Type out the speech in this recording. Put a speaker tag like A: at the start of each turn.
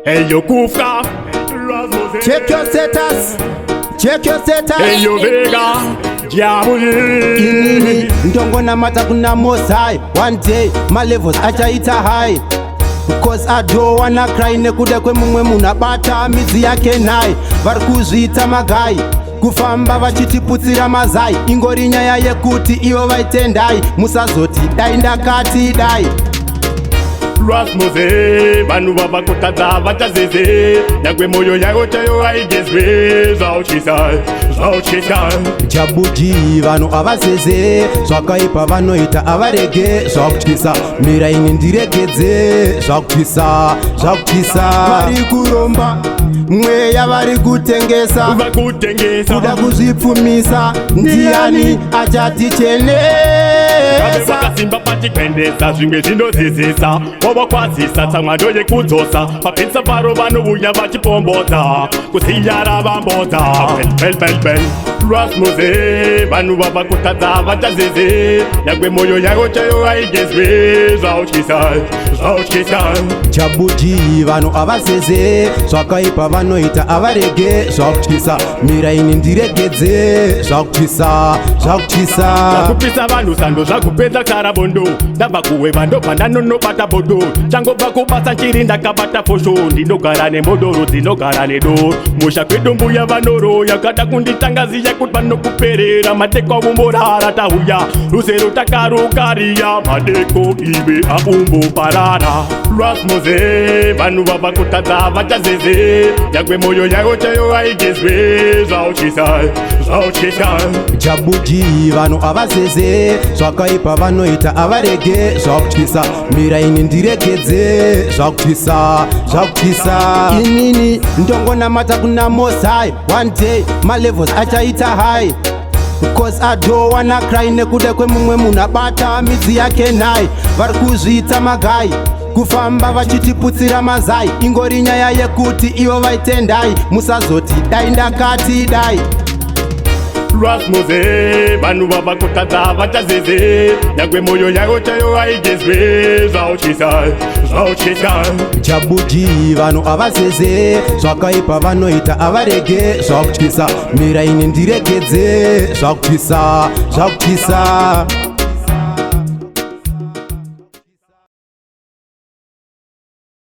A: Hey yo Kufka,
B: Check your status. Check your status.
A: hey yo Vega, Diaboli.
B: Inini ndongona mata kuna mosai. One day my levels achaita high. Because I don't wanna cry nekuda kwe mumwe munabata midzi yake nai. Vari kuzviita magai kufamba vachitiputsira mazai. Ingori nyaya yekuti ivo vaitendai. Musazoti dai ndakati dai.
A: Rasmussen, vanhu vavakutadza vachazeze nyangwe moyo yavo chayo haigezwe zvauchisa
B: Jabuji vanhu avazeze zvakaipa vanoita avarege zvakutyisa miraini ndiregedze zvakutyisa vari kuromba mweya vari kutengesa kuda kuzvipfumisa ndiani achatichenesa
A: vakasimba pachikwendesa zvimwe zvinozizisa wavakwazisa tsamwando yekudzosa papinza paro vanouya vachipombodza kusiyara vambodza Rasmussen, vanhu vavakutadza vachazeze nyangwe moyo yavo chayo haigezwe zvautyisa
B: Jabuji vanhu avazeze zvakaipa vanoita avarege zvakutyisa miraini ndiregedze zvakutyisa
A: zvakupisa vanhu sando zvakupedza kara bondo ndabva kuhweva ndobva ndanonobata bodo changobva kubasa nchiri ndakabata fosho ndinogara nemodoro dzinogara nedoro musha kwedu mbuya vanoro yakada kunditangaziya kuti vanokuperera madeko avumborara tahuya rusero takarukariya madeko ive aumboparara Rasmussen, vanhu vavakutadza vachazeze nyangwe moyo yavo chayo haigezwe zvauchisa
B: Jabuji vanhu avazeze zvakaipa vanoita avarege zvakutyisa miraini ndiregedze zvakutyisa inini ndongonamata kuna mosai. One day my levels achaita high. Because I don't wanna cry nekuda kwe mumwe munabata midzi yake nai. Vari kuzviita magai kufamba vachitiputsira mazai. Ingori nyaya yekuti ivo vaitendai. Musazoti dai ndakati dai.
A: Rasmussen, vanhu vavakutadza vachazeze nyangwe moyo yavo chayo haigezwe zvauchisa
B: Jabuji vanhu avazeze zvakaipa vanoita avarege zvakutyisa miraini ndiregedze zvakutyisa